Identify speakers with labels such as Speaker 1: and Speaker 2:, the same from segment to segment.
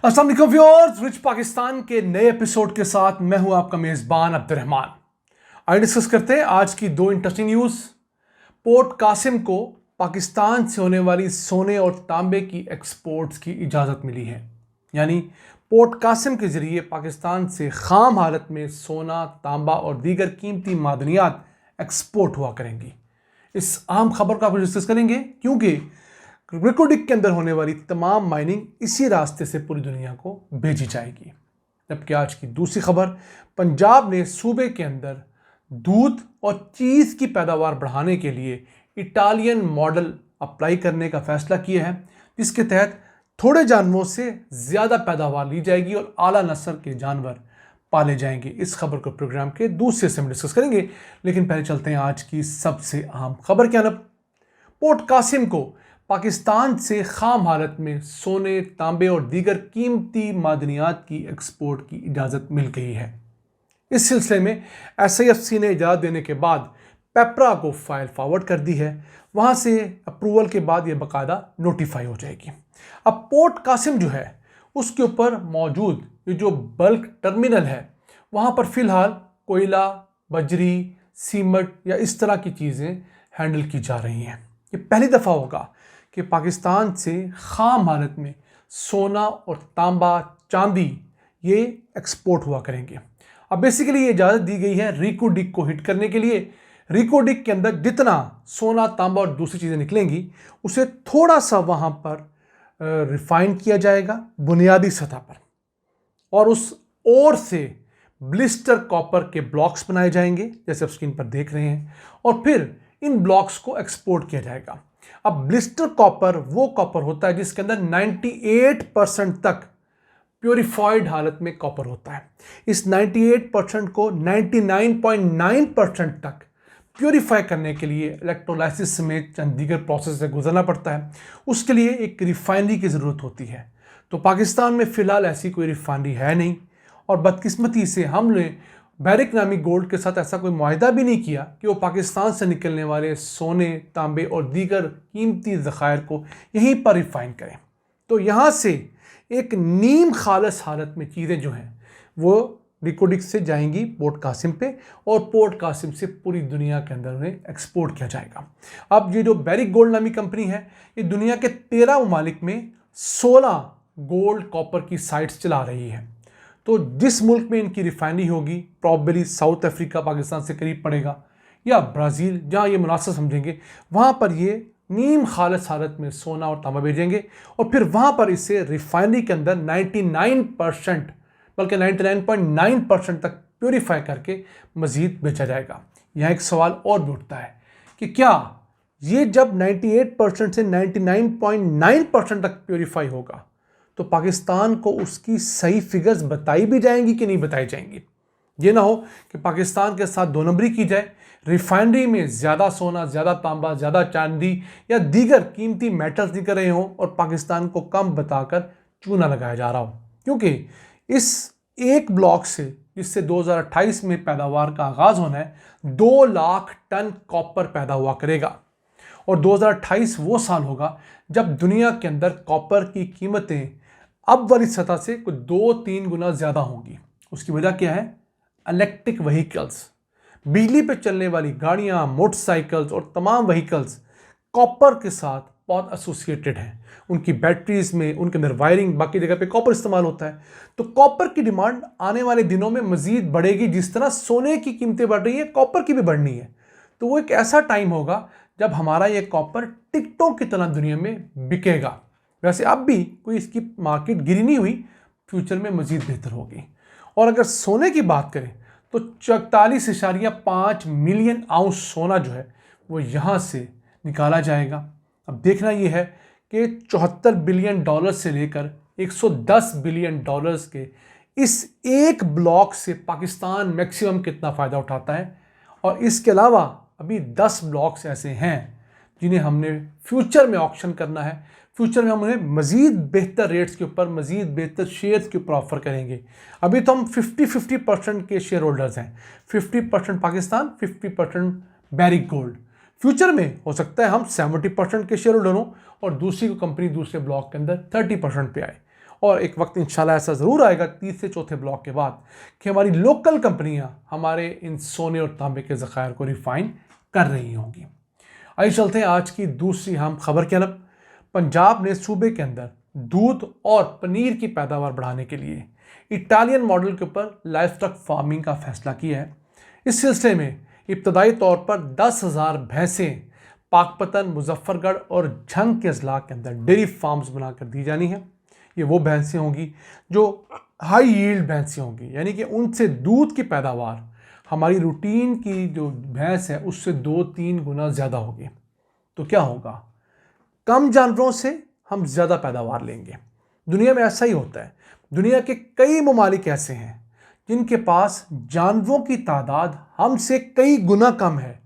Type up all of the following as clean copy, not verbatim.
Speaker 1: अस्सलाम वालेकुम viewers, rich Pakistan के नए एपिसोड के साथ मैं हूं आपका मेज़बान अब्दुर्रहमान। आइए डिस्कस करते हैं आज की दो इंटरेस्टिंग न्यूज़। पोर्ट कासिम को पाकिस्तान से होने वाली सोने और तांबे की एक्सपोर्ट्स की इजाज़त मिली है। यानी पोर्ट कासिम के ज़रिए पाकिस्तान से ख़ाम हालत में सोना, तांबा और दीगर कीमती मादनियात एक्सपोर्ट हुआ करेंगी। इस अहम खबर का आप डिस्कस करेंगे क्योंकि रिको डिक के अंदर होने वाली तमाम माइनिंग इसी रास्ते से पूरी दुनिया को भेजी जाएगी। जबकि आज की दूसरी खबर, पंजाब ने सूबे के अंदर दूध और चीज़ की पैदावार बढ़ाने के लिए इटालियन मॉडल अप्लाई करने का फैसला किया है, जिसके तहत थोड़े जानवरों से ज़्यादा पैदावार ली जाएगी और आला नस्ल के जानवर पाले जाएंगे। इस खबर को प्रोग्राम के दूसरे हिस्से में डिस्कस करेंगे, लेकिन पहले चलते हैं आज की सबसे अहम खबर क्या न। पोर्ट कासिम को पाकिस्तान से ख़ाम हालत में सोने, तांबे और दीगर कीमती मादनियात की एक्सपोर्ट की इजाज़त मिल गई है। इस सिलसिले में SIFC ने इजाज़त देने के बाद पेपरा को फाइल फॉरवर्ड कर दी है। वहाँ से अप्रूवल के बाद ये बाकायदा नोटिफाई हो जाएगी। अब पोर्ट कासिम जो है उसके ऊपर मौजूद ये जो बल्क टर्मिनल है, वहाँ पर फ़िलहाल कोयला, बजरी, सीमेंट या इस तरह की चीज़ें हैंडल की जा रही हैं। ये पहली दफ़ा होगा कि पाकिस्तान से ख़ाम हालत में सोना और तांबा, चांदी ये एक्सपोर्ट हुआ करेंगे। अब बेसिकली ये इजाज़त दी गई है रिको डिक को हिट करने के लिए। रिको डिक के अंदर जितना सोना, तांबा और दूसरी चीज़ें निकलेंगी उसे थोड़ा सा वहाँ पर रिफाइन किया जाएगा बुनियादी सतह पर, और उस ओर से ब्लिस्टर कॉपर के ब्लॉक्स बनाए जाएंगे जैसे आप स्क्रीन पर देख रहे हैं, और फिर इन ब्लॉक्स को एक्सपोर्ट किया जाएगा। अब ब्लिस्टर कॉपर वो कॉपर होता है जिसके अंदर 98% तक प्योरीफाइड हालत में कॉपर होता है। इस 98% को 99.9% तक प्योरीफाई करने के लिए इलेक्ट्रोलाइसिस समेत चंद दीगर प्रोसेस से गुजरना पड़ता है। उसके लिए एक रिफाइनरी की ज़रूरत होती है। तो पाकिस्तान में फ़िलहाल ऐसी कोई रिफाइनरी है नहीं, और बदकिस्मती से हमने बैरिक नामी गोल्ड के साथ ऐसा कोई मुआहदा भी नहीं किया कि वो पाकिस्तान से निकलने वाले सोने, तांबे और दीगर कीमती ज़खायर को यहीं पर रिफाइन करें। तो यहाँ से एक नीम खालस हालत में चीज़ें जो हैं वो रिको डिक से जाएंगी पोर्ट कासिम पे, और पोर्ट कासिम से पूरी दुनिया के अंदर उन्हें एक्सपोर्ट किया जाएगा। अब ये जो बैरिक गोल्ड नामी कंपनी है, ये दुनिया के 13 ममालिक में 16 गोल्ड कॉपर की साइट्स चला रही है। तो जिस मुल्क में इनकी रिफाइनरी होगी, प्रॉबेबली साउथ अफ्रीका पाकिस्तान से करीब पड़ेगा, या ब्राज़ील, जहाँ ये मुनासिब समझेंगे, वहाँ पर ये नीम खालस हालत में सोना और तांबा भेजेंगे, और फिर वहाँ पर इसे रिफाइनरी के अंदर 99% बल्कि 99.9% तक प्योरीफाई करके मज़ीद बेचा जाएगा। यहाँ एक सवाल और भी उठता है कि क्या ये जब 98% से 99.9% तक प्योरीफाई होगा तो पाकिस्तान को उसकी सही फिगर्स बताई भी जाएंगी कि नहीं बताई जाएंगी। ये ना हो कि पाकिस्तान के साथ दो नंबरी की जाए, रिफाइनरी में ज़्यादा सोना, ज़्यादा तांबा, ज़्यादा चांदी या दीगर कीमती मेटल्स निकल रहे हों और पाकिस्तान को कम बताकर चूना लगाया जा रहा हो। क्योंकि इस एक ब्लॉक से, जिससे 2028 में पैदावार का आगाज़ होना है, 2 लाख टन कॉपर पैदा हुआ करेगा, और 2028 वो साल होगा जब दुनिया के अंदर कॉपर की कीमतें अब वाली सतह से कुछ 2-3 गुना ज़्यादा होंगी। उसकी वजह क्या है? इलेक्ट्रिक व्हीकल्स, बिजली पे चलने वाली गाड़ियाँ, मोटरसाइकिल्स और तमाम व्हीकल्स कॉपर के साथ बहुत एसोसिएटेड हैं। उनकी बैटरीज में, उनके अंदर वायरिंग, बाकी जगह पे कॉपर इस्तेमाल होता है। तो कॉपर की डिमांड आने वाले दिनों में मज़ीद बढ़ेगी। जिस तरह सोने की कीमतें बढ़ रही है, कॉपर की भी बढ़नी है। तो वो एक ऐसा टाइम होगा जब हमारा ये कॉपर टिकटों की तरह दुनिया में बिकेगा। वैसे अब भी कोई इसकी मार्केट गिरी नहीं हुई, फ्यूचर में मज़ीद बेहतर होगी। और अगर सोने की बात करें तो 44.5 मिलियन आउंस सोना जो है वो यहाँ से निकाला जाएगा। अब देखना ये है कि $74 बिलियन से लेकर $110 बिलियन के इस एक ब्लॉक से पाकिस्तान मैक्सिमम कितना फ़ायदा उठाता है। और इसके अलावा अभी 10 ब्लॉक्स ऐसे हैं जिन्हें हमने फ्यूचर में ऑक्शन करना है। फ्यूचर में हम उन्हें मज़ीद बेहतर रेट्स के ऊपर, मज़ीद बेहतर शेयर्स के ऊपर ऑफर करेंगे। अभी तो हम 50-50% के शेयर होल्डर्स हैं, 50% पाकिस्तान, 50% बैरिक गोल्ड। फ्यूचर में हो सकता है हम 70% के शेयर होल्डर हों और दूसरी को कंपनी दूसरे ब्लॉक के अंदर 30% पे आए। और एक वक्त इंशाल्लाह ऐसा ज़रूर आएगा तीसरे चौथे ब्लॉक के बाद कि हमारी लोकल कंपनियां हमारे इन सोने और तांबे के ज़खायर को रिफ़ाइन कर रही होंगी। आइए चलते हैं आज की दूसरी अहम खबर की तरफ। पंजाब ने सूबे के अंदर दूध और पनीर की पैदावार बढ़ाने के लिए इटालियन मॉडल के ऊपर लाइवस्टॉक फार्मिंग का फैसला किया है। इस सिलसिले में इब्तदाई तौर पर 10,000 भैंसें पाकपतन, मुजफ्फरगढ़ और झंग के अजला के अंदर डेयरी फार्म्स बनाकर दी जानी है। ये वो भैंसें होंगी जो हाई यील्ड भैंसें होंगी, यानी कि उनसे दूध की पैदावार हमारी रूटीन की जो भैंस है उससे 2-3 गुना ज़्यादा होगी। तो क्या होगा, कम जानवरों से हम ज़्यादा पैदावार लेंगे। दुनिया में ऐसा ही होता है। दुनिया के कई ममालिक ऐसे हैं जिनके पास जानवरों की तादाद हमसे कई गुना कम है,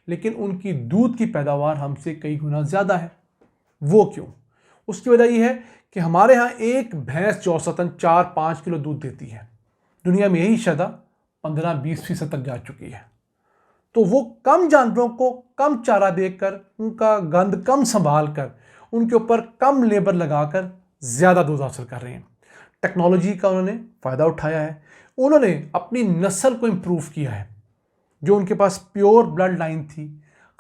Speaker 1: लेकिन उनकी दूध की पैदावार हमसे कई गुना ज़्यादा है। वो क्यों? उसकी वजह यह है कि हमारे यहाँ एक भैंस जो औसतन 4-5 किलो दूध देती है, दुनिया में यही शदा 15-20% तक जा चुकी है। तो वो कम जानवरों को कम चारा देकर, उनका गंद कम संभाल कर, उनके ऊपर कम लेबर लगाकर ज़्यादा दूध हासिल कर रहे हैं। टेक्नोलॉजी का उन्होंने फ़ायदा उठाया है। उन्होंने अपनी नस्ल को इम्प्रूव किया है। जो उनके पास प्योर ब्लड लाइन थी,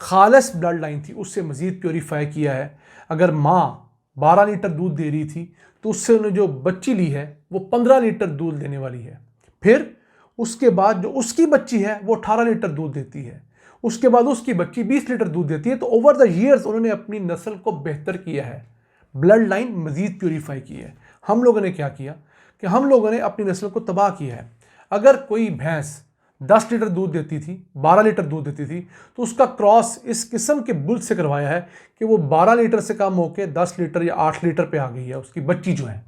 Speaker 1: खालिस ब्लड लाइन थी, उससे मज़ीद प्योरीफाई किया है। अगर माँ 12 लीटर दूध दे रही थी तो उससे उन्होंने जो बच्ची ली है वो 15 लीटर दूध देने वाली है। फिर उसके बाद जो उसकी बच्ची है वो 18 लीटर दूध देती है। उसके बाद उसकी बच्ची 20 लीटर दूध देती है। तो ओवर द ईयर्स उन्होंने अपनी नस्ल को बेहतर किया है, ब्लड लाइन मज़ीद प्योरीफाई की है। हम लोगों ने क्या किया कि हम लोगों ने अपनी नस्ल को तबाह किया है। अगर कोई भैंस 10 लीटर दूध देती थी, 12 लीटर दूध देती थी, तो उसका क्रॉस इस किस्म के बुल से करवाया है कि वो 12 लीटर से कम होकर 10 लीटर या 8 लीटर पे आ गई है। उसकी बच्ची जो है,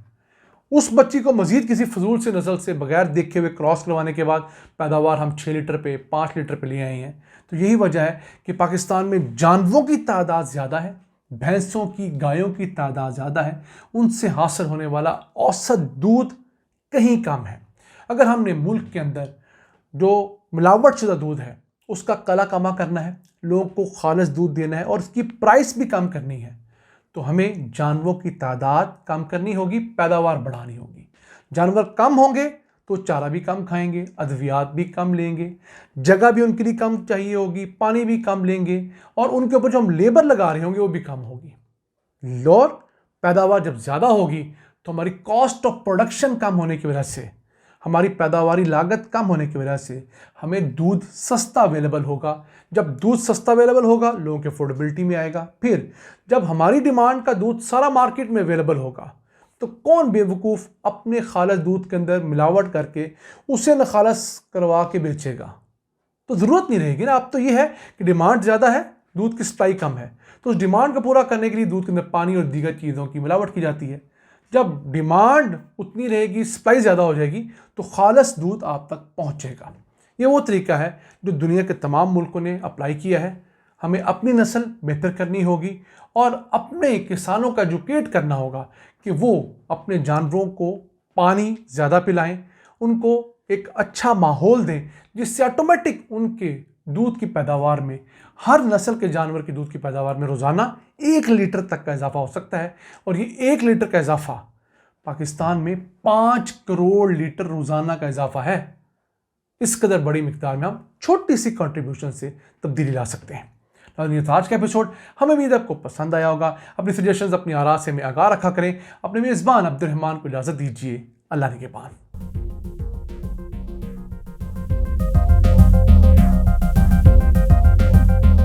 Speaker 1: उस बच्ची को मज़ीद किसी फजूल से नस्ल से बगैर देखे हुए क्रॉस करवाने के बाद पैदावार हम 6 लीटर पे, 5 लीटर पे ले आए हैं। तो यही वजह है कि पाकिस्तान में जानवरों की तादाद ज़्यादा है, भैंसों की, गायों की तादाद ज़्यादा है, उनसे हासिल होने वाला औसत दूध कहीं कम है। अगर हमने मुल्क के अंदर जो मिलावटशुदा दूध है उसका कला कमा करना है, लोगों को खालिस दूध देना है और उसकी प्राइस भी कम करनी है, तो हमें जानवरों की तादाद कम करनी होगी, पैदावार बढ़ानी होगी। जानवर कम होंगे तो चारा भी कम खाएंगे, अद्वियात भी कम लेंगे, जगह भी उनके लिए कम चाहिए होगी, पानी भी कम लेंगे और उनके ऊपर जो हम लेबर लगा रहे होंगे वो भी कम होगी। और पैदावार जब ज़्यादा होगी तो हमारी कॉस्ट ऑफ प्रोडक्शन कम होने की वजह से, हमारी पैदावारी लागत कम होने की वजह से हमें दूध सस्ता अवेलेबल होगा। जब दूध सस्ता अवेलेबल होगा, लोगों के अफोर्डेबिलिटी में आएगा। फिर जब हमारी डिमांड का दूध सारा मार्केट में अवेलेबल होगा, तो कौन बेवकूफ़ अपने खालिस दूध के अंदर मिलावट करके उसे न खालिस करवा के बेचेगा? तो ज़रूरत नहीं रहेगी ना। अब तो ये है कि डिमांड ज़्यादा है, दूध की सप्लाई कम है, तो उस डिमांड को पूरा करने के लिए दूध के अंदर पानी और दीगर चीज़ों की मिलावट की जाती है। जब डिमांड उतनी रहेगी, सप्लाई ज़्यादा हो जाएगी, तो खालिस दूध आप तक पहुँचेगा। ये वो तरीका है जो दुनिया के तमाम मुल्कों ने अप्लाई किया है। हमें अपनी नस्ल बेहतर करनी होगी और अपने किसानों का एजुकेट करना होगा कि वो अपने जानवरों को पानी ज़्यादा पिलाएं, उनको एक अच्छा माहौल दें, जिससे ऑटोमेटिक उनके दूध की पैदावार में, हर नस्ल के जानवर की दूध की पैदावार में रोज़ाना 1 लीटर तक का इजाफा हो सकता है। और ये 1 लीटर का इजाफा पाकिस्तान में 5 करोड़ लीटर रोज़ाना का इजाफा है। इस कदर बड़ी मिकदार में हम छोटी सी कंट्रीब्यूशन से तब्दीली ला सकते हैं। तो आज का एपिसोड हमें भी आपको पसंद आया होगा। अपनी सजेशंस, अपनी आरा से हमें आगाह रखा करें। अपने मेज़बान अब्दुल रहमान को इजाज़त दीजिए। अल्लाह निगहबान।